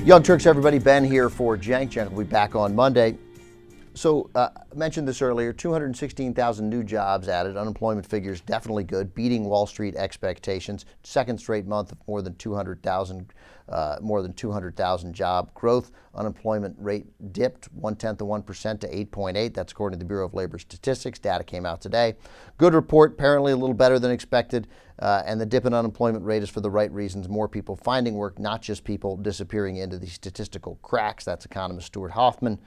Young Turks, everybody. Ben here for Cenk. Cenk will be back on Monday. So I mentioned this earlier, 216,000 new jobs added. Unemployment figures definitely good, beating Wall Street expectations. Second straight month of more than 200,000 job growth. Unemployment rate dipped 0.1% to 8.8. That's according to the Bureau of Labor Statistics. Data came out today. Good report, apparently a little better than expected. And the dip in unemployment rate is for the right reasons. More people finding work, not just people disappearing into the statistical cracks. That's economist Stuart Hoffman.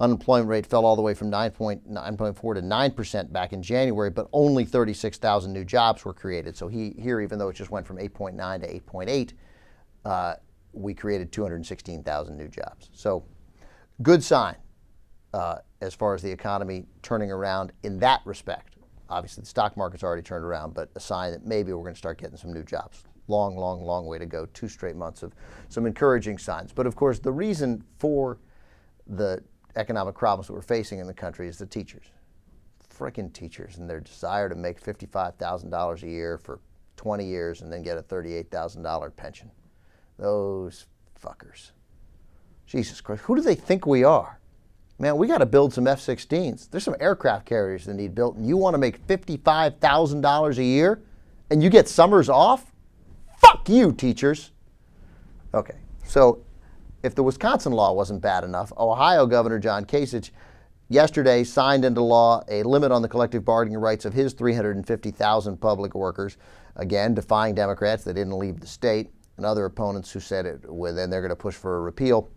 Unemployment rate fell all the way from 9.4 to 9% back in January, but only 36,000 new jobs were created. So here, even though it just went from 8.9 to 8.8, we created 216,000 new jobs. So good sign as far as the economy turning around in that respect. Obviously, the stock market's already turned around, but a sign that maybe we're going to start getting some new jobs. Long way to go. 2 straight months of some encouraging signs. But of course, the reason for the economic problems that we're facing in the country is the teachers. Frickin' teachers and their desire to make $55,000 a year for 20 years and then get a $38,000 pension. Those fuckers. Jesus Christ, who do they think we are? Man, we got to build some F-16s. There's some aircraft carriers that need built, and you want to make $55,000 a year and you get summers off? Fuck you, teachers. Okay, so if the Wisconsin law wasn't bad enough, Ohio Governor John Kasich yesterday signed into law a limit on the collective bargaining rights of his 350,000 public workers, again, defying Democrats that didn't leave the state and other opponents who said it would, and they're going to push for a repeal.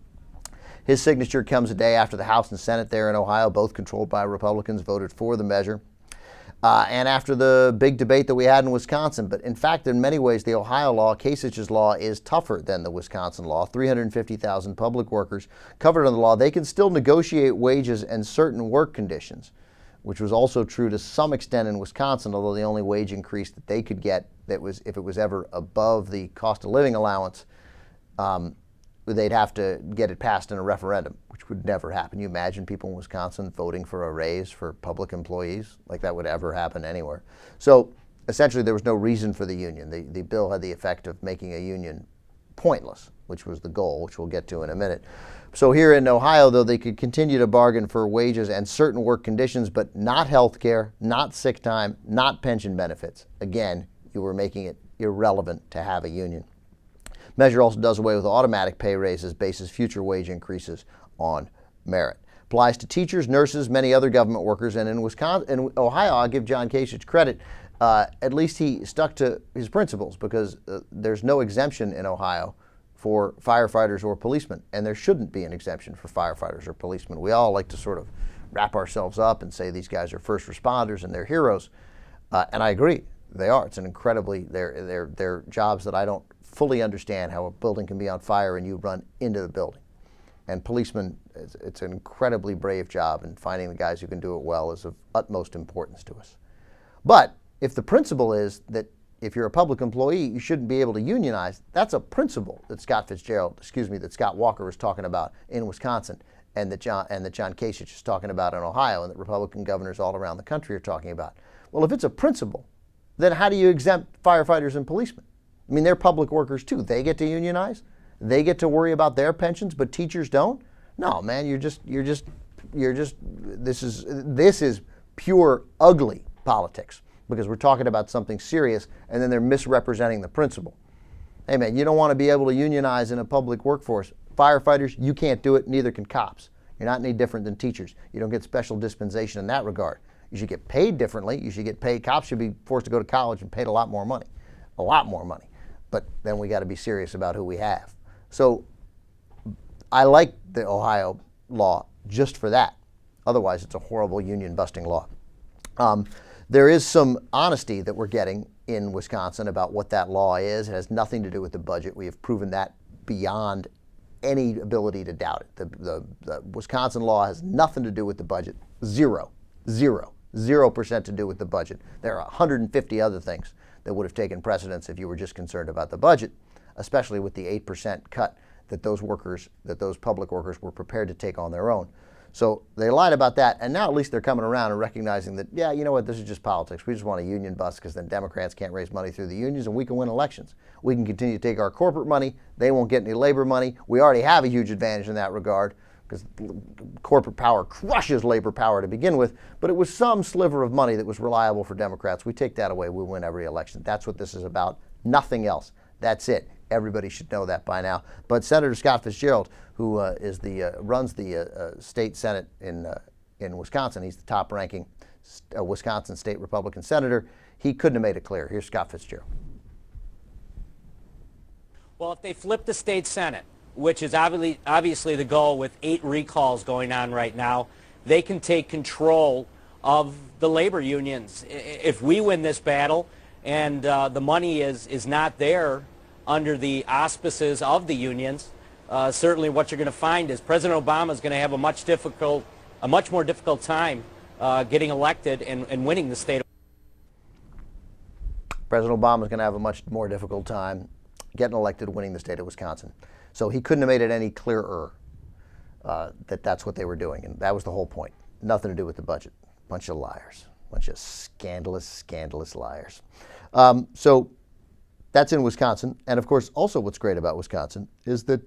His signature comes a day after the House and Senate there in Ohio, both controlled by Republicans, voted for the measure. And after the big debate that we had in Wisconsin. But in fact, in many ways, the Ohio law, Kasich's law, is tougher than the Wisconsin law. 350,000 public workers covered under the law. They can still negotiate wages and certain work conditions, which was also true to some extent in Wisconsin, although the only wage increase that they could get that was, if it was ever above the cost of living allowance, they'd have to get it passed in a referendum, which would never happen. You imagine people in Wisconsin voting for a raise for public employees? Like that would ever happen anywhere. So essentially there was no reason for the union. The bill had the effect of making a union pointless, which was the goal, which we'll get to in a minute. So here in Ohio, though, they could continue to bargain for wages and certain work conditions, but not health care, not sick time, not pension benefits. Again, you were making it irrelevant to have a union. Measure also does away with automatic pay raises, bases future wage increases on merit. Applies to teachers, nurses, many other government workers, and in Ohio, I'll give John Kasich credit. At least he stuck to his principles because there's no exemption in Ohio for firefighters or policemen, and there shouldn't be an exemption for firefighters or policemen. We all like to sort of wrap ourselves up and say these guys are first responders and they're heroes, and I agree, they are. It's an incredibly they're jobs that I don't fully understand how a building can be on fire and you run into the building. And policemen, it's an incredibly brave job, and finding the guys who can do it well is of utmost importance to us. But if the principle is that if you're a public employee, you shouldn't be able to unionize, that's a principle that Scott Walker was talking about in Wisconsin, and that John Kasich is talking about in Ohio, and that Republican governors all around the country are talking about. Well, if it's a principle, then how do you exempt firefighters and policemen? I mean, they're public workers too. They get to unionize. They get to worry about their pensions, but teachers don't. No, man, this is pure ugly politics, because we're talking about something serious and then they're misrepresenting the principle. Hey man, you don't want to be able to unionize in a public workforce. Firefighters, you can't do it, neither can cops. You're not any different than teachers. You don't get special dispensation in that regard. You should get paid differently. You should get paid, cops should be forced to go to college and paid a lot more money. But then we got to be serious about who we have. So I like the Ohio law just for that. Otherwise, it's a horrible union-busting law. There is some honesty that we're getting in Wisconsin about what that law is. It has nothing to do with the budget. We have proven that beyond any ability to doubt it. The Wisconsin law has nothing to do with the budget. 0% to do with the budget. There are 150 other things that would have taken precedence if you were just concerned about the budget, especially with the 8% cut that those public workers were prepared to take on their own. So they lied about that, and now at least they're coming around and recognizing that, yeah, you know what, this is just politics. We just want a union bust because then Democrats can't raise money through the unions and we can win elections. We can continue to take our corporate money. They won't get any labor money. We already have a huge advantage in that regard because corporate power crushes labor power to begin with, but it was some sliver of money that was reliable for Democrats. We take that away, we win every election. That's what this is about, nothing else. That's it. Everybody should know that by now. But Senator Scott Fitzgerald, who runs the state Senate in Wisconsin, he's the top-ranking Wisconsin state Republican senator, he couldn't have made it clear. Here's Scott Fitzgerald. Well, if they flip the state Senate, which is obviously the goal with 8 recalls going on right now, they can take control of the labor unions. If we win this battle and the money is not there under the auspices of the unions, certainly what you're going to find is President Obama is going to have a much more difficult time getting elected and winning the state. President Obama is going to have a much more difficult time getting elected, winning the state of Wisconsin. So he couldn't have made it any clearer that that's what they were doing, and that was the whole point. Nothing to do with the budget. Bunch of liars. Bunch of scandalous liars. So that's in Wisconsin. And of course, also what's great about Wisconsin is that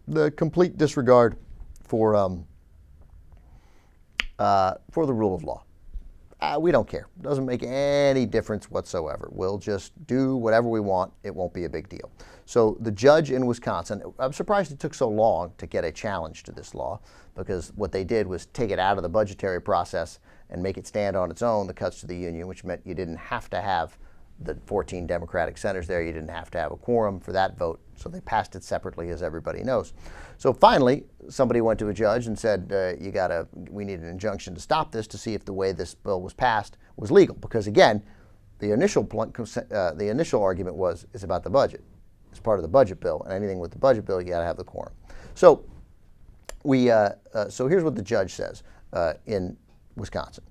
the complete disregard for the rule of law. We don't care. It doesn't make any difference whatsoever. We'll just do whatever we want. It won't be a big deal. So the judge in Wisconsin, I'm surprised it took so long to get a challenge to this law, because what they did was take it out of the budgetary process and make it stand on its own, the cuts to the union, which meant you didn't have to have the 14 Democratic senators there. You didn't have to have a quorum for that vote. So they passed it separately, as everybody knows. So finally, somebody went to a judge and said, we need an injunction to stop this, to see if the way this bill was passed was legal. Because again, the initial argument was, it's about the budget. It's part of the budget bill, and anything with the budget bill, you got to have the quorum. So so here's what the judge says in Wisconsin.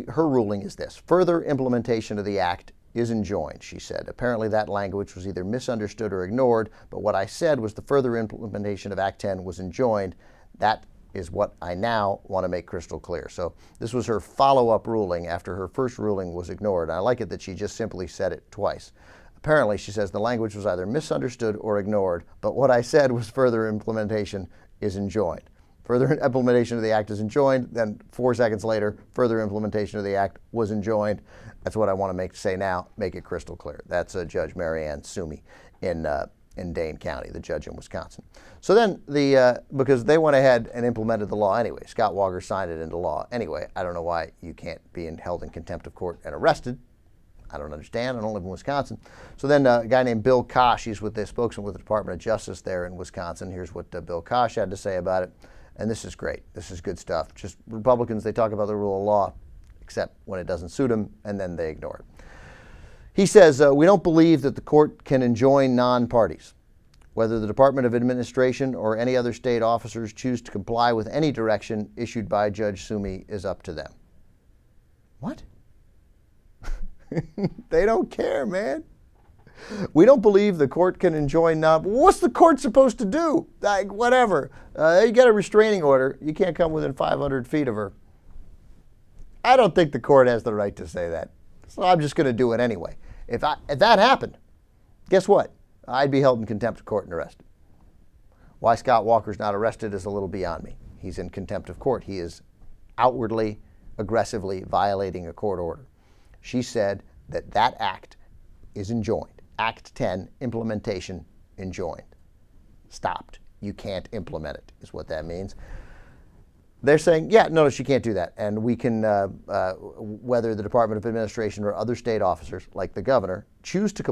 Her ruling is this: further implementation of the act is enjoined, she said. Apparently that language was either misunderstood or ignored, but what I said was the further implementation of Act 10 was enjoined. That is what I now want to make crystal clear. So this was her follow-up ruling after her first ruling was ignored. I like it that she just simply said it twice. Apparently, she says, the language was either misunderstood or ignored, but what I said was further implementation is enjoined. Further implementation of the act is enjoined. Then 4 seconds later, further implementation of the act was enjoined. That's what I want to say now, make it crystal clear. That's Judge Marianne Sumi in Dane County, the judge in Wisconsin. So then because they went ahead and implemented the law anyway. Scott Walker signed it into law anyway. I don't know why you can't be held in contempt of court and arrested. I don't understand. I don't live in Wisconsin. So then a guy named Bill Kosh, he's with the spokesman with the Department of Justice there in Wisconsin. Here's what Bill Kosh had to say about it. And this is great. This is good stuff. Just Republicans, they talk about the rule of law, except when it doesn't suit them, and then they ignore it. He says, we don't believe that the court can enjoin non-parties. Whether the Department of Administration or any other state officers choose to comply with any direction issued by Judge Sumi is up to them. What? They don't care, man. We don't believe the court can enjoin what's the court supposed to do? Like, whatever. You get a restraining order. You can't come within 500 feet of her. I don't think the court has the right to say that. So I'm just going to do it anyway. If that happened, guess what? I'd be held in contempt of court and arrested. Why Scott Walker's not arrested is a little beyond me. He's in contempt of court. He is outwardly, aggressively violating a court order. She said that act is enjoined. Act 10, implementation enjoined. Stopped. You can't implement it, is what that means. They're saying, yeah, no, she can't do that. And we can, whether the Department of Administration or other state officers, like the governor, choose to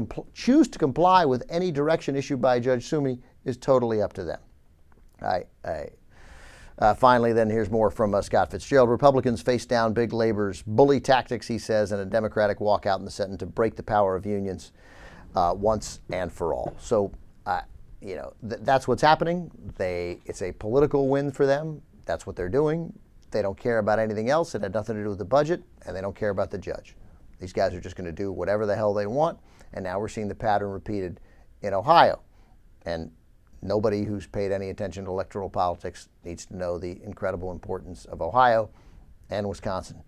comply with any direction issued by Judge Sumi is totally up to them. Finally, then, here's more from Scott Fitzgerald. Republicans face down big labor's bully tactics, he says, in a Democratic walkout in the Senate to break the power of unions once and for all. So, that's what's happening. It's a political win for them. That's what they're doing. They don't care about anything else. It had nothing to do with the budget, and they don't care about the judge. These guys are just going to do whatever the hell they want, and now we're seeing the pattern repeated in Ohio. And nobody who's paid any attention to electoral politics needs to know the incredible importance of Ohio and Wisconsin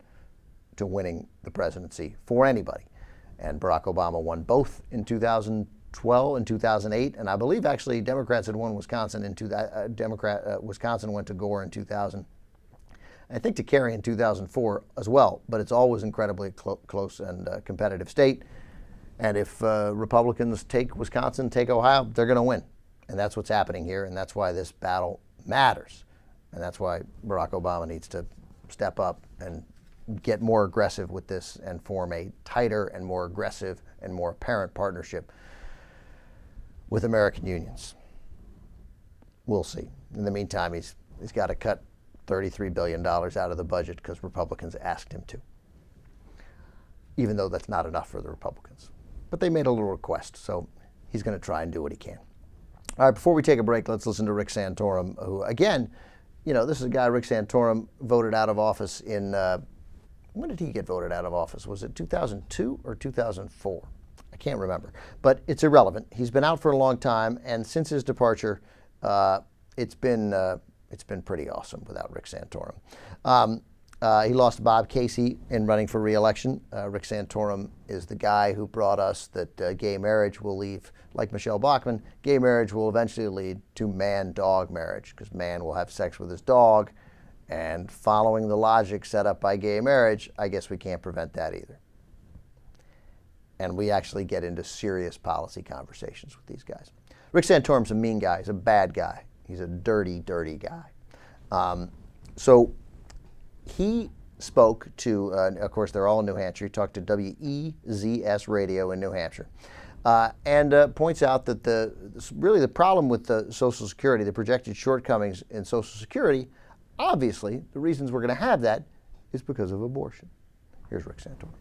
to winning the presidency for anybody. And Barack Obama won both in 2012 and 2008, and I believe actually Democrats had won Wisconsin Wisconsin went to Gore in 2000. I think to Kerry in 2004 as well, but it's always incredibly close and competitive state. And if Republicans take Wisconsin, take Ohio, they're going to win. And that's what's happening here, and that's why this battle matters. And that's why Barack Obama needs to step up and get more aggressive with this and form a tighter and more aggressive and more apparent partnership with American unions. We'll see. In the meantime, he's got to cut $33 billion out of the budget because Republicans asked him to, even though that's not enough for the Republicans. But they made a little request, so he's going to try and do what he can. All right, before we take a break, let's listen to Rick Santorum, who, again, this is a guy, Rick Santorum, voted out of office in, when did he get voted out of office? Was it 2002 or 2004? I can't remember, but it's irrelevant. He's been out for a long time, and since his departure, it's been pretty awesome without Rick Santorum. He lost Bob Casey in running for re-election. Rick Santorum is the guy who brought us that gay marriage will leave, like Michelle Bachmann, gay marriage will eventually lead to man-dog marriage, because man will have sex with his dog, and following the logic set up by gay marriage, I guess we can't prevent that either. And we actually get into serious policy conversations with these guys. Rick Santorum's a mean guy. He's a bad guy. He's a dirty, dirty guy. So he spoke to, of course, they're all in New Hampshire. He talked to WEZS Radio in New Hampshire, and points out that really the problem with the Social Security, the projected shortcomings in Social Security, obviously the reasons we're going to have that is because of abortion. Here's Rick Santorum.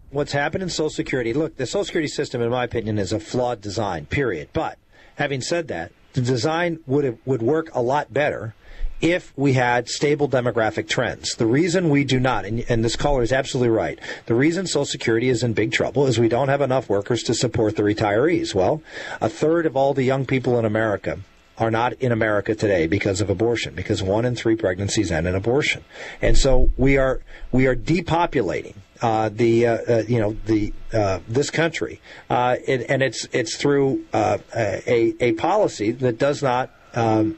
What's happened in Social Security, look, the Social Security system, in my opinion, is a flawed design, period. But having said that, the design would work a lot better if we had stable demographic trends. The reason we do not, and this caller is absolutely right, the reason Social Security is in big trouble is we don't have enough workers to support the retirees. Well, a third of all the young people in America are not in America today because of abortion, because 1 in 3 pregnancies end in abortion. And so we are depopulating this country, and it's through a policy that does not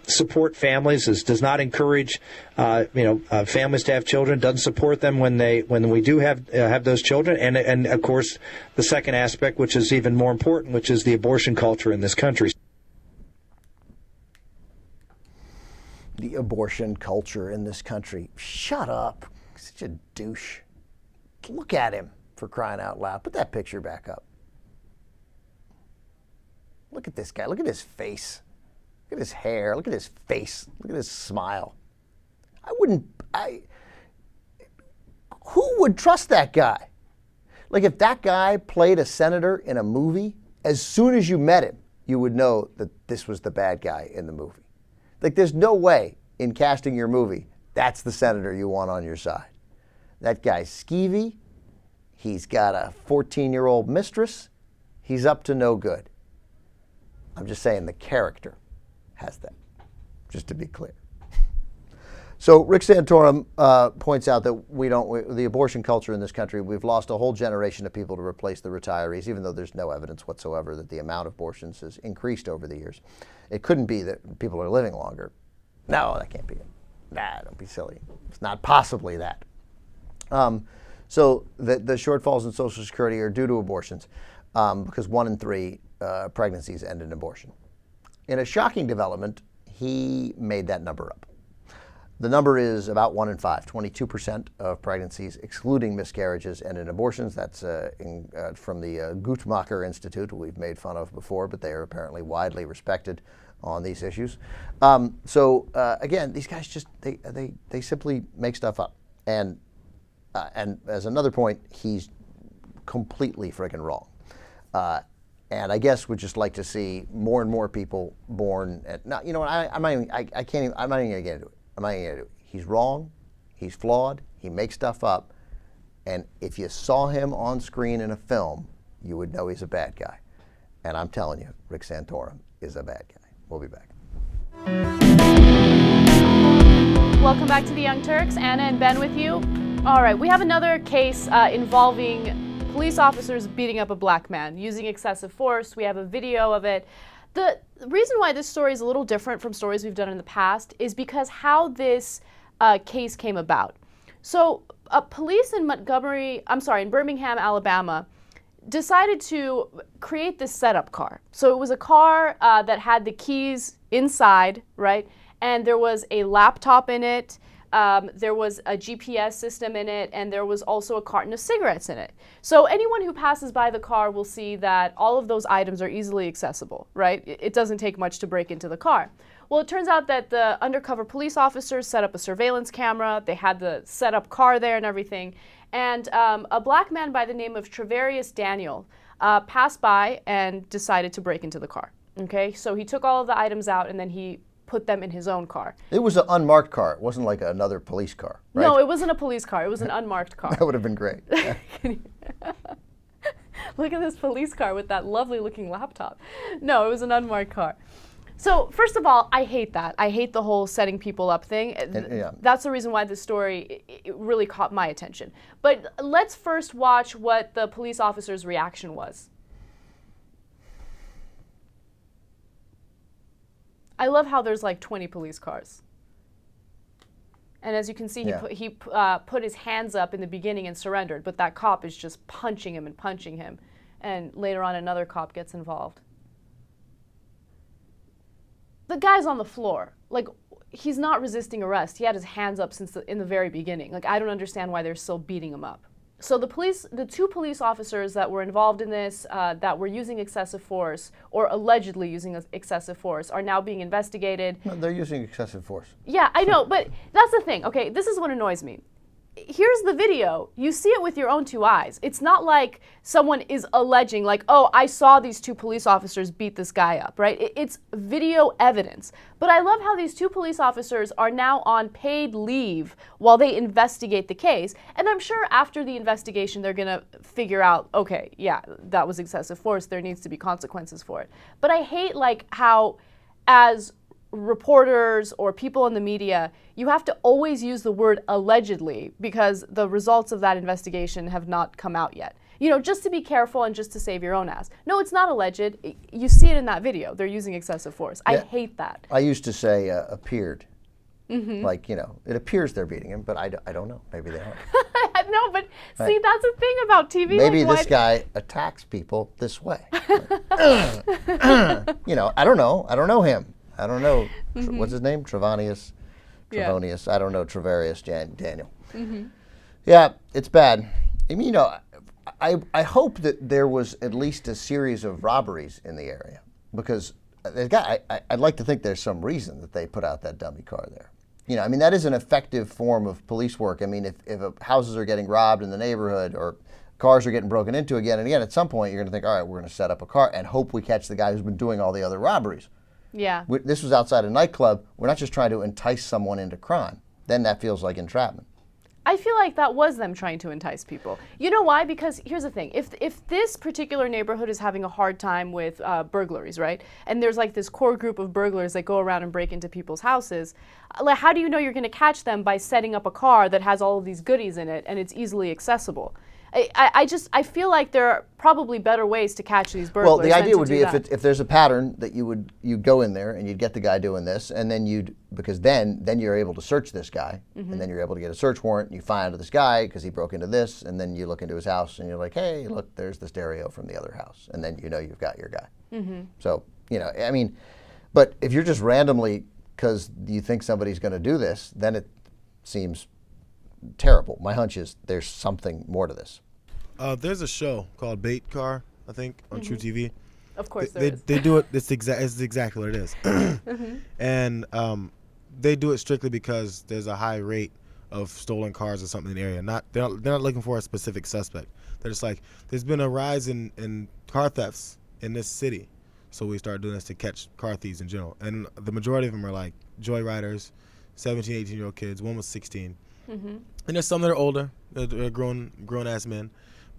support families, does not encourage families to have children, doesn't support them when we do have those children, and of course the second aspect, which is even more important, which is the abortion culture in this country. The abortion culture in this country. Shut up. Such a douche. Look at him, for crying out loud. Put that picture back up. Look at this guy. Look at his face. Look at his hair. Look at his face. Look at his smile. Who would trust that guy? Like, if that guy played a senator in a movie, as soon as you met him, you would know that this was the bad guy in the movie. Like, there's no way in casting your movie that's the senator you want on your side. That guy's skeevy. He's got a 14-year-old mistress. He's up to no good. I'm just saying the character has that, just to be clear. So Rick Santorum points out that the abortion culture in this country, we've lost a whole generation of people to replace the retirees, even though there's no evidence whatsoever that the amount of abortions has increased over the years. It couldn't be that people are living longer. No, that can't be it. Nah, don't be silly. It's not possibly that. So the shortfalls in Social Security are due to abortions, because 1 in 3 pregnancies end in abortion. In a shocking development, he made that number up. The number is about 1 in 5, 22% of pregnancies, excluding miscarriages, end in abortions. That's from the Guttmacher Institute, who we've made fun of before, but they are apparently widely respected on these issues. Again, these guys just they simply make stuff up. And as another point, he's completely freaking wrong. And I guess we'd just like to see more and more people born. I'm not even going to get into it. He's wrong. He's flawed. He makes stuff up. And if you saw him on screen in a film, you would know he's a bad guy. And I'm telling you, Rick Santorum is a bad guy. We'll be back. Welcome back to the Young Turks. Anna and Ben with you. All right, we have another case involving police officers beating up a black man using excessive force. We have a video of it. The reason why this story is a little different from stories we've done in the past is because how this case came about. So police in Birmingham, Alabama, decided to create this setup car. So it was a car that had the keys inside, right? And there was a laptop in it. There was a GPS system in it, and there was also a carton of cigarettes in it. So anyone who passes by the car will see that all of those items are easily accessible, right? It doesn't take much to break into the car. Well, it turns out that the undercover police officers set up a surveillance camera. They had the set-up car there and everything. And a black man by the name of Travarius Daniel passed by and decided to break into the car. Okay, so he took all of the items out and then he put them in his own car. It was an unmarked car. It wasn't like another police car, right? No, it wasn't a police car. It was an unmarked car. That would have been great. Look at this police car with that lovely looking laptop. No, it was an unmarked car. So first of all, I hate that. I hate the whole setting people up thing. Yeah. That's the reason why this story it really caught my attention. But let's first watch what the police officer's reaction was. I love how there's like 20 police cars. And as you can see, he put his hands up in the beginning and surrendered, but that cop is just punching him. And later on, another cop gets involved. The guy's on the floor. Like, he's not resisting arrest. He had his hands up in the very beginning. Like, I don't understand why they're still beating him up. So the two police officers that were involved in this, that were using excessive force, or allegedly using excessive force, are now being investigated. No, they're using excessive force. Yeah, I know, but that's the thing. Okay, this is what annoys me. Here's the video. You see it with your own two eyes. It's not like someone is alleging, like, oh, I saw these two police officers beat this guy up, right? It's video evidence. But I love how these two police officers are now on paid leave while they investigate the case. And I'm sure after the investigation, they're going to figure out, okay, yeah, that was excessive force. There needs to be consequences for it. But I hate, like, how as reporters or people in the media, you have to always use the word allegedly because the results of that investigation have not come out yet. You know, just to be careful and just to save your own ass. No, it's not alleged. You see it in that video. They're using excessive force. I hate that. I used to say appeared. Mm-hmm. Like, you know, it appears they're beating him, but I don't know. Maybe they aren't. No, but see, that's the thing about TV. Maybe this guy attacks people this way. You know, I don't know. I don't know him. I don't know. Mm-hmm. What's his name? Travarius. I don't know. Travarius Daniel. Mm-hmm. Yeah, it's bad. I mean, you know, I hope that there was at least a series of robberies in the area because I'd like to think there's some reason that they put out that dummy car there. You know, I mean, that is an effective form of police work. I mean, if houses are getting robbed in the neighborhood or cars are getting broken into again and again, at some point you're going to think, all right, we're going to set up a car and hope we catch the guy who's been doing all the other robberies. Yeah. This was outside a nightclub. We're not just trying to entice someone into crime. Then that feels like entrapment. I feel like that was them trying to entice people. You know why? Because here's the thing. If this particular neighborhood is having a hard time with burglaries, right? And there's like this core group of burglars that go around and break into people's houses, like how do you know you're going to catch them by setting up a car that has all of these goodies in it and it's easily accessible? I feel like there are probably better ways to catch these burglars. Well, the idea would be if there's a pattern that you'd go in there and you'd get the guy doing this, and then because then you're able to search this guy, mm-hmm. and then you're able to get a search warrant, and you find this guy because he broke into this, and then you look into his house and you're like, hey, look, there's the stereo from the other house, and then you know you've got your guy. Mm-hmm. So, you know, I mean, but if you're just randomly because you think somebody's going to do this, then it seems terrible. My hunch is there's something more to this. There's a show called Bait Car, I think, on mm-hmm. True TV. Of course they do it. It's exactly what it is. Mm-hmm. And they do it strictly because there's a high rate of stolen cars or something in the area. They're not looking for a specific suspect. They're just like, there's been a rise in car thefts in this city, so we started doing this to catch car thieves in general. And the majority of them are like joyriders, 17, 18-year-old kids. One was 16. Mm-hmm. And there's some that are older, they're grown-ass men.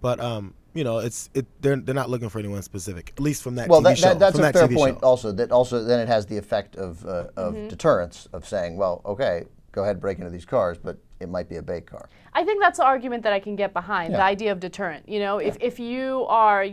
But they're not looking for anyone specific, at least from that Well, TV show. that's from a that fair TV point. show. Also, then it has the effect of deterrence of saying, well, okay, go ahead, break into these cars, but it might be a bait car. I think that's the argument that I can get behind, Yeah. the idea of deterrent. If you are,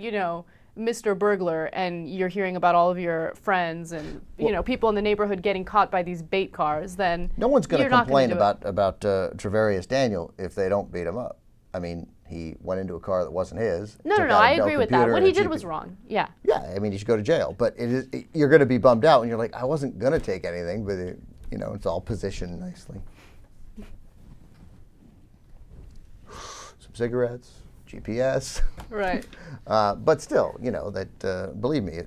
Mr. Burglar and you're hearing about all of your friends and, people in the neighborhood getting caught by these bait cars, then No one's going you're to not gonna complain do it. about Travarius Daniel if they don't beat him up. I mean, he went into a car that wasn't his. No, took out I a Dell agree with that. computer What and he a did GPU. was wrong. Yeah. Yeah, I mean, you should go to jail. But you're going to be bummed out when you're like, I wasn't going to take anything, but it's all positioned nicely. Some cigarettes, GPS. Right. But still, believe me,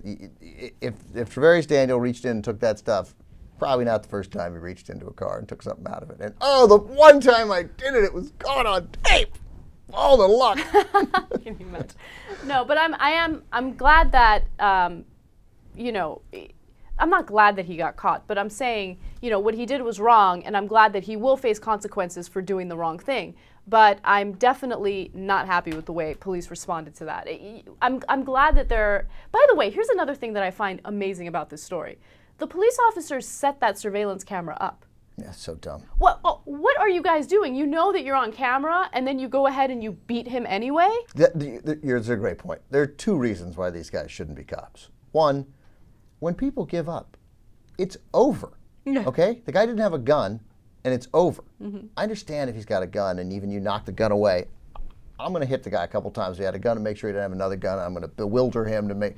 if Travarius Daniel reached in and took that stuff, probably not the first time he reached into a car and took something out of it. And the one time I did it was caught on tape. All the luck. Can you imagine? No, but I'm glad that I'm not glad that he got caught, but I'm saying, what he did was wrong, and I'm glad that he will face consequences for doing the wrong thing. But I'm definitely not happy with the way police responded to that. I'm glad that they're. By the way, here's another thing that I find amazing about this story. The police officers set that surveillance camera up. Yeah, so dumb. What are you guys doing? You know that you're on camera, and then you go ahead and you beat him anyway? It's a great point. There are two reasons why these guys shouldn't be cops. One, when people give up, it's over. Okay? The guy didn't have a gun, and it's over. Mm-hmm. I understand if he's got a gun, and even you knock the gun away. I'm going to hit the guy a couple times. He had a gun to make sure he didn't have another gun. I'm going to bewilder him to make.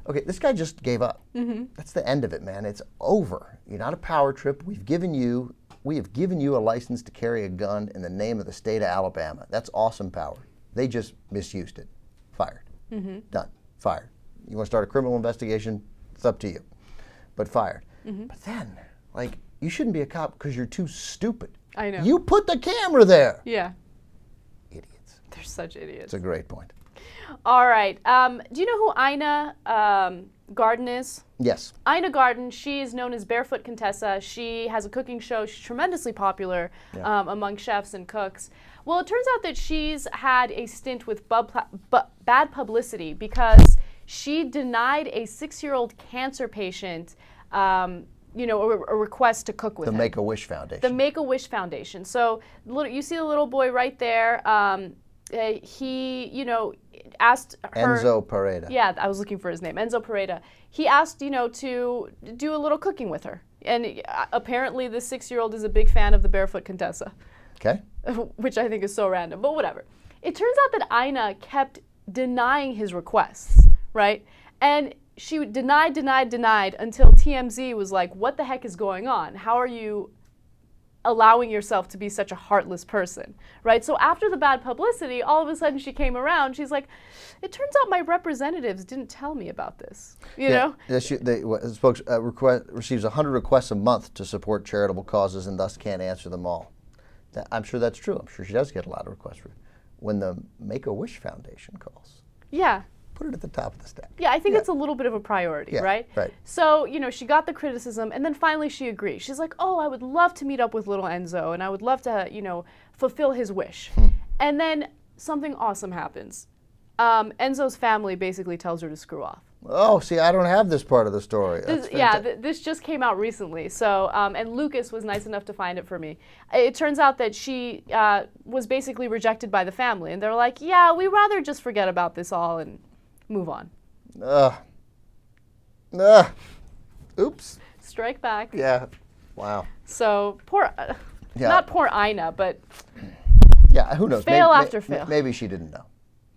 Okay, this guy just gave up. Mm-hmm. That's the end of it, man. It's over. You're not a power trip. We have given you a license to carry a gun in the name of the state of Alabama. That's awesome power. They just misused it. Fired. Mm-hmm. Done. Fired. You want to start a criminal investigation? It's up to you. But fired. Mm-hmm. But then, you shouldn't be a cop because you're too stupid. I know. You put the camera there. Yeah. Idiots. They're such idiots. It's a great point. All right. Do you know who Ina Garden is? Yes. Ina Garden, she is known as Barefoot Contessa. She has a cooking show. She's tremendously popular among chefs and cooks. Well, it turns out that she's had a stint with bad publicity because she denied a 6-year-old cancer patient a request to cook with him. The Make-A-Wish Foundation. The Make-A-Wish Foundation. So you see the little boy right there. He, asked her. Enzo Pareda. Yeah, I was looking for his name, Enzo Pareda. He asked, to do a little cooking with her. And apparently the 6-year-old is a big fan of the Barefoot Contessa. Okay. Which I think is so random, but whatever. It turns out that Ina kept denying his requests, right? And she denied until TMZ was like, what the heck is going on? How are you allowing yourself to be such a heartless person, right? So after the bad publicity, all of a sudden she came around. She's like, it turns out my representatives didn't tell me about this, you know? Receives 100 requests a month to support charitable causes and thus can't answer them all. I'm sure that's true. I'm sure she does get a lot of requests for when the Make-A-Wish Foundation calls. Yeah. Put it at the top of the stack. Yeah, I think it's a little bit of a priority, right? Right. So, she got the criticism, and then finally she agreed. She's like, I would love to meet up with little Enzo, and I would love to, fulfill his wish. And then something awesome happens. Enzo's family basically tells her to screw off. Oh, see, I don't have this part of the story. This just came out recently. So, and Lucas was nice enough to find it for me. It turns out that she was basically rejected by the family, and they're like, yeah, we'd rather just forget about this all and move on. Oops. Strike back. Yeah. Wow. So not poor Ina, but yeah, who knows? Fail after fail. Maybe she didn't know.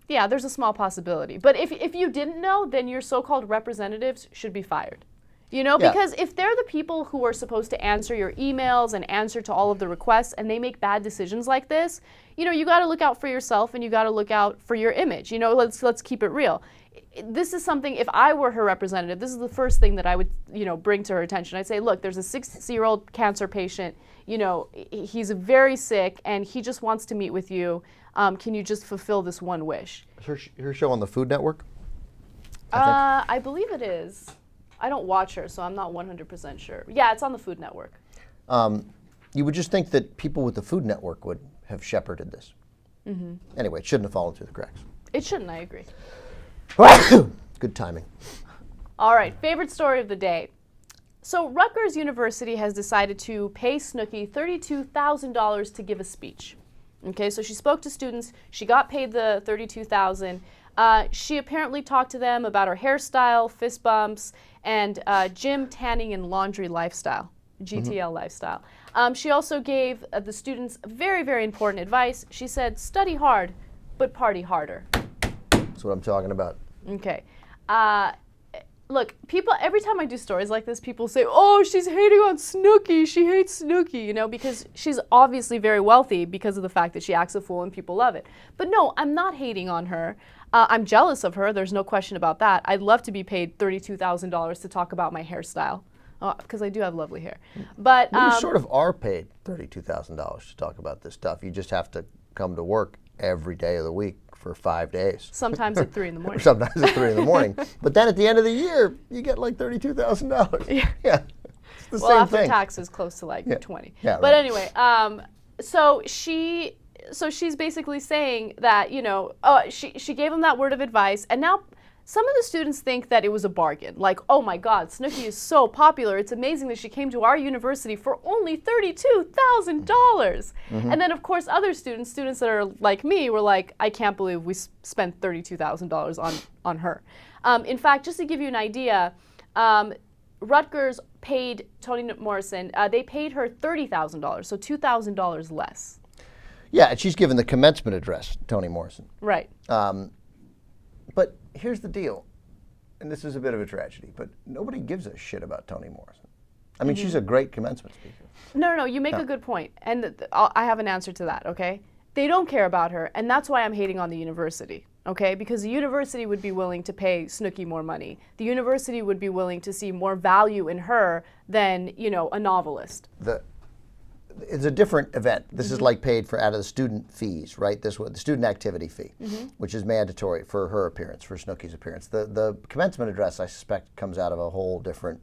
Yeah, there's a small possibility. But if you didn't know, then your so-called representatives should be fired. Because if they're the people who are supposed to answer your emails and answer to all of the requests and they make bad decisions like this, you got to look out for yourself and you got to look out for your image. Let's keep it real. This is something, if I were her representative, this is the first thing that I would, bring to her attention. I'd say, look, there's a 6-year-old cancer patient, he's very sick and he just wants to meet with you. Can you just fulfill this one wish? Is her show on the Food Network? I believe it is. I don't watch her, so I'm not 100% sure. Yeah, it's on the Food Network. You would just think that people with the Food Network would have shepherded this. Anyway, it shouldn't have fallen through the cracks. It shouldn't, I agree. Good timing. All right, favorite story of the day. So Rutgers University has decided to pay Snookie $32,000 to give a speech. Okay, so she spoke to students. She got paid the $32,000. She apparently talked to them about her hairstyle, fist bumps, and gym, tanning, and laundry lifestyle, GTL lifestyle. She also gave the students very, very important advice. She said, study hard, but party harder. That's what I'm talking about. Okay. Look, people, every time I do stories like this, people say, oh, she's hating on Snookie. She hates Snookie, you know, because she's obviously very wealthy because of the fact that she acts a fool and people love it. But no, I'm not hating on her. I'm jealous of her. There's no question about that. I'd love to be paid $32,000 to talk about my hairstyle because I do have lovely hair. But you sort of are paid $32,000 to talk about this stuff. You just have to come to work every day of the week for 5 days. Sometimes at 3 in the morning. Sometimes at 3 in the morning. But then at the end of the year, you get like $32,000. Yeah. It's the well, same after thing. taxes, close to like 20. Yeah, but right. anyway, so she's basically saying that, you know, she gave him that word of advice, and now some of the students think that it was a bargain. Like, oh my God, Snookie is so popular. It's amazing that she came to our university for only $32,000. And then, of course, other students that are like me, were like, I can't believe we spent $32,000 on her. In fact, just to give you an idea, Rutgers paid Toni Morrison, they paid her $30,000, so $2,000 less. Yeah, and she's given the commencement address, Toni Morrison. Right. But here's the deal, and this is a bit of a tragedy, but nobody gives a shit about Toni Morrison. I mean, she's a great commencement speaker. No, you make a good point, and I have an answer to that, okay? They don't care about her, and that's why I'm hating on the university, okay? Because the university would be willing to pay Snookie more money. The university would be willing to see more value in her than, you know, a novelist. It's a different event. This is like paid for out of the student fees, right? This was the student activity fee, which is mandatory for her appearance, for Snookie's appearance. The commencement address, I suspect, comes out of a whole different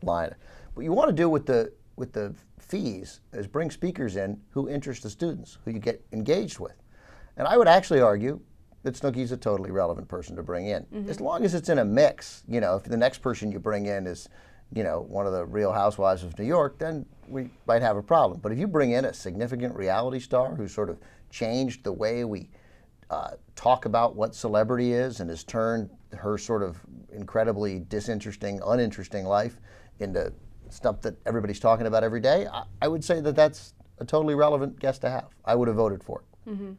line. What you want to do with the fees is bring speakers in who interest the students, who you get engaged with. And I would actually argue that Snookie's a totally relevant person to bring in, as long as it's in a mix. You know, if the next person you bring in is, you know, one of the Real Housewives of New York, then we might have a problem. But if you bring in a significant reality star who sort of changed the way we talk about what celebrity is and has turned her sort of incredibly disinteresting, uninteresting life into stuff that everybody's talking about every day, I would say that that's a totally relevant guest to have. I would have voted for it.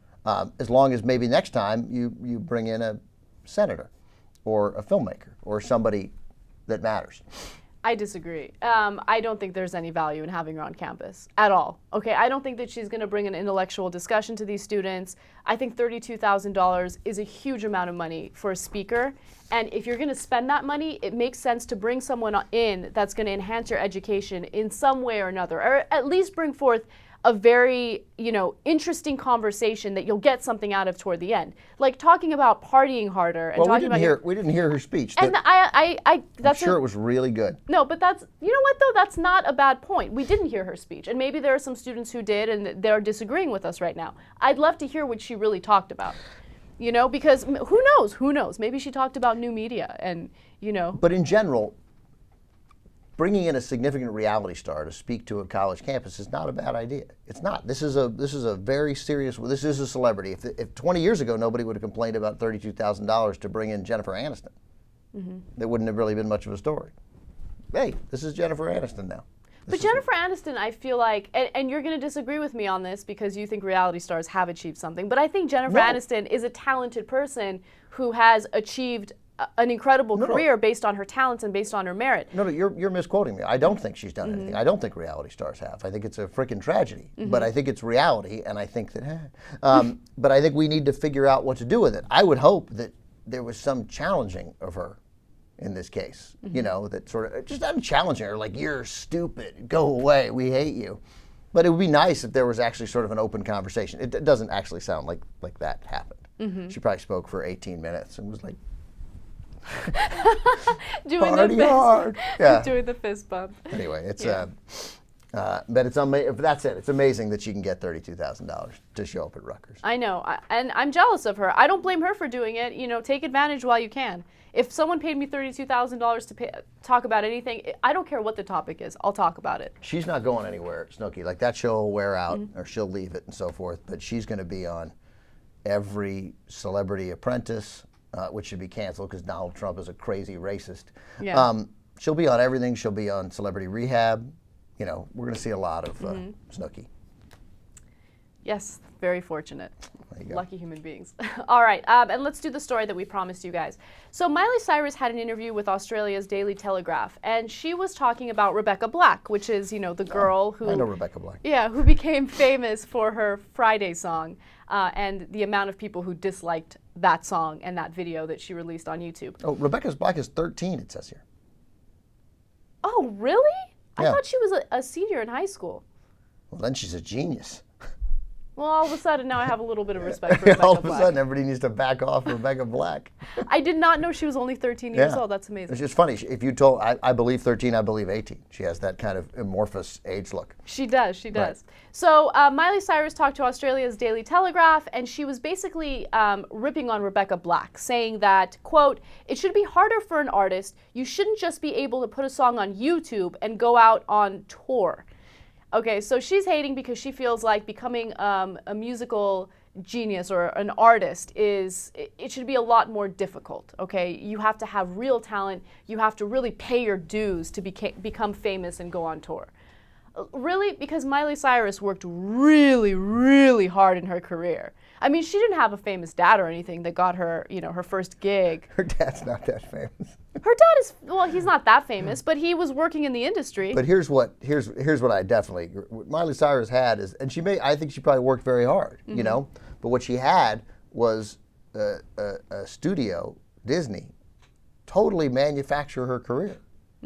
As long as maybe next time you bring in a senator or a filmmaker or somebody that matters. I disagree. I don't think there's any value in having her on campus at all. Okay, I don't think that she's going to bring an intellectual discussion to these students. I think $32,000 is a huge amount of money for a speaker. And if you're going to spend that money, it makes sense to bring someone in that's going to enhance your education in some way or another, or at least bring forth a very, you know, interesting conversation that you'll get something out of toward the end. Like talking about partying harder and talking about we didn't hear her speech. And I'm sure it was really good. No, but that's, you know what though, that's not a bad point. We didn't hear her speech, and maybe there are some students who did, and they're disagreeing with us right now. I'd love to hear what she really talked about. You know, because who knows? Maybe she talked about new media and, you know. But in general, bringing in a significant reality star to speak to a college campus is not a bad idea. It's not. This is a very serious. This is a celebrity. If 20 years ago nobody would have complained about $32,000 to bring in Jennifer Aniston, there wouldn't have really been much of a story. Hey, this is Jennifer Aniston now. But Jennifer Aniston, I feel like, and you're going to disagree with me on this because you think reality stars have achieved something, but I think Jennifer Aniston is a talented person who has achieved an incredible career based on her talents and based on her merit. No, you're misquoting me. I don't think she's done anything. I don't think reality stars have. I think it's a freaking tragedy. But I think it's reality, and I think that, but I think we need to figure out what to do with it. I would hope that there was some challenging of her in this case, you know, that sort of, just not challenging her, like, you're stupid, go away, we hate you. But it would be nice if there was actually sort of an open conversation. It doesn't actually sound like that happened. She probably spoke for 18 minutes and was like, doing party the fist, hard. Yeah. doing the fist bump. Anyway, it's But that's it. It's amazing that she can get $32,000 to show up at Rutgers. I know, and I'm jealous of her. I don't blame her for doing it. You know, take advantage while you can. If someone paid me $32,000 to talk about anything, I don't care what the topic is. I'll talk about it. She's not going anywhere, Snookie. Like, that show will wear out, or she'll leave it and so forth. But she's going to be on every Celebrity Apprentice, which should be canceled because Donald Trump is a crazy racist. Yeah. She'll be on everything. She'll be on Celebrity Rehab. You know, we're going to see a lot of Snookie. Yes, very fortunate. There you go. Lucky human beings. All right, and let's do the story that we promised you guys. So Miley Cyrus had an interview with Australia's Daily Telegraph, and she was talking about Rebecca Black, which is, you know, the girl who... I know Rebecca Black. Yeah, who became famous for her Friday song, and the amount of people who disliked that song and that video that she released on YouTube. Oh, Rebecca Black is 13, it says here. Oh, really? Yeah. I thought she was a senior in high school. Well, then she's a genius. Well, all of a sudden now I have a little bit of respect for Rebecca All of a Black. sudden, everybody needs to back off Rebecca Black. I did not know she was only 13 years old. That's amazing. It's just funny. If you told, I believe 13, I believe 18. She has that kind of amorphous age look. She does, she does. Right. So Miley Cyrus talked to Australia's Daily Telegraph, and she was basically ripping on Rebecca Black, saying that, quote, "It should be harder for an artist. You shouldn't just be able to put a song on YouTube and go out on tour." Okay, so she's hating because she feels like becoming a musical genius or an artist it should be a lot more difficult, okay? You have to have real talent. You have to really pay your dues to become famous and go on tour. Really? Because Miley Cyrus worked really, really hard in her career. I mean, she didn't have a famous dad or anything that got her, you know, her first gig. Her dad's not that famous. Her dad is, well, he's not that famous, but he was working in the industry. But here's what I definitely, what Miley Cyrus had is, and I think she probably worked very hard, you know, but what she had was a studio, Disney, totally manufacture her career.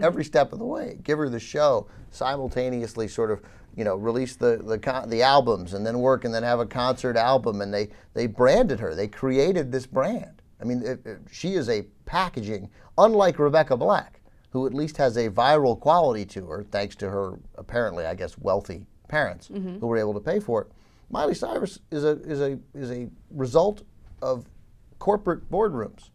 Every step of the way, give her the show, simultaneously sort of, you know, release the albums and then work and then have a concert album, and they branded her. They created this brand. I mean, she is a packaging, unlike Rebecca Black, who at least has a viral quality to her, thanks to her apparently, I guess, wealthy parents who were able to pay for it. Miley Cyrus is a result of corporate boardrooms.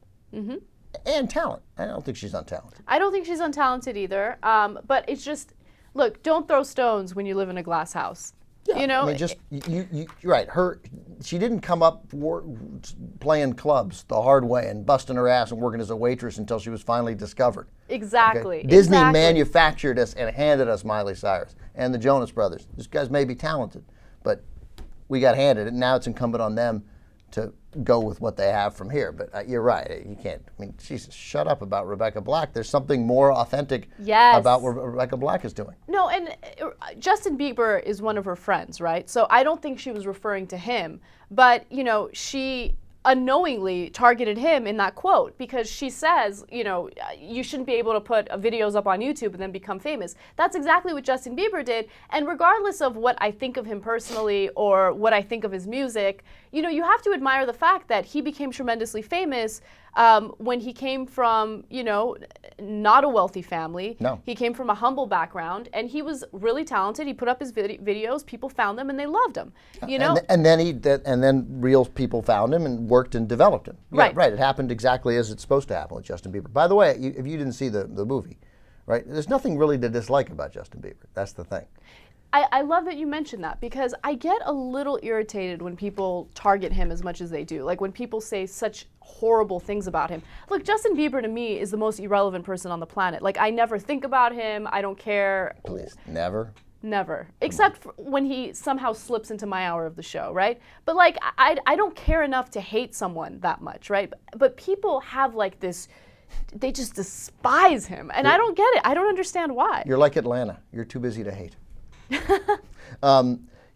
And talent. I don't think she's untalented. I don't think she's untalented either. But it's just, look, don't throw stones when you live in a glass house. Yeah, you know, I mean, just you're right. She didn't come up playing clubs the hard way and busting her ass and working as a waitress until she was finally discovered. Exactly. Okay? Disney exactly. manufactured us and handed us Miley Cyrus and the Jonas Brothers. These guys may be talented, but we got handed it. And now it's incumbent on them to go with what they have from here. But you're right. You can't. I mean, Jesus, shut up about Rebecca Black. There's something more authentic about what Rebecca Black is doing. No, and Justin Bieber is one of her friends, right? So I don't think she was referring to him. But, you know, she unknowingly targeted him in that quote because she says, you know, you shouldn't be able to put videos up on YouTube and then become famous. That's exactly what Justin Bieber did. And regardless of what I think of him personally or what I think of his music, you know, you have to admire the fact that he became tremendously famous when he came from, you know, not a wealthy family. No. He came from a humble background, and he was really talented. He put up his videos, people found them, and they loved him. You know, and then real people found him and worked and developed him. Yeah, Right. Right. It happened exactly as it's supposed to happen with Justin Bieber. By the way, if you didn't see the movie, right? There's nothing really to dislike about Justin Bieber. That's the thing. I love that you mentioned that because I get a little irritated when people target him as much as they do. Like when people say such horrible things about him. Look, Justin Bieber to me is the most irrelevant person on the planet. Like I never think about him. I don't care. Please, never. Never. Except for when he somehow slips into my hour of the show, right? But like I don't care enough to hate someone that much, right? But people have like this, they just despise him. And I don't get it. I don't understand why. You're like Atlanta. You're too busy to hate.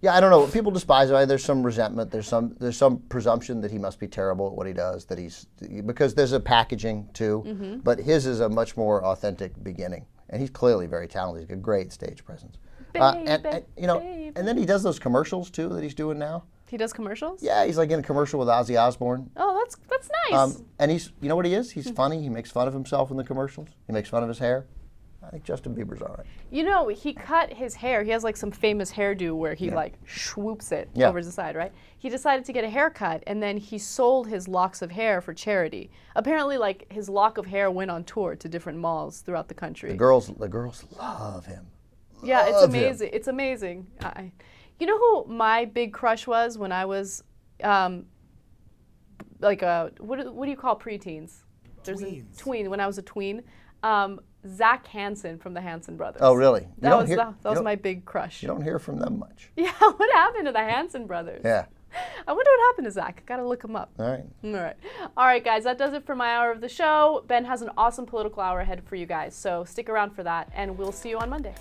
Yeah, I don't know. People despise him. There's some resentment. There's some presumption that he must be terrible at what he does. Because there's a packaging too. But his is a much more authentic beginning, and he's clearly very talented. He's got a great stage presence. And you know, and then he does those commercials too that he's doing now. He does commercials? Yeah, he's like in a commercial with Ozzy Osbourne. Oh, that's nice. And he's, you know what he is? He's funny. He makes fun of himself in the commercials. He makes fun of his hair. I think Justin Bieber's all right. You know, he cut his hair. He has like some famous hairdo where he like swoops it Yeah. over to the side, right? He decided to get a haircut, and then he sold his locks of hair for charity. Apparently, like, his lock of hair went on tour to different malls throughout the country. The girls love him. Yeah, it's Love him. amazing. It's amazing. You know who my big crush was when I was, like a what do you call preteens? There's a tween. When I was a tween, Zach Hansen from the Hansen brothers. Oh, really? That was my big crush. You don't hear from them much. Yeah, what happened to the Hansen brothers? Yeah. I wonder what happened to Zach. I gotta look him up. All right. All right, guys. That does it for my hour of the show. Ben has an awesome political hour ahead for you guys, so stick around for that, and we'll see you on Monday.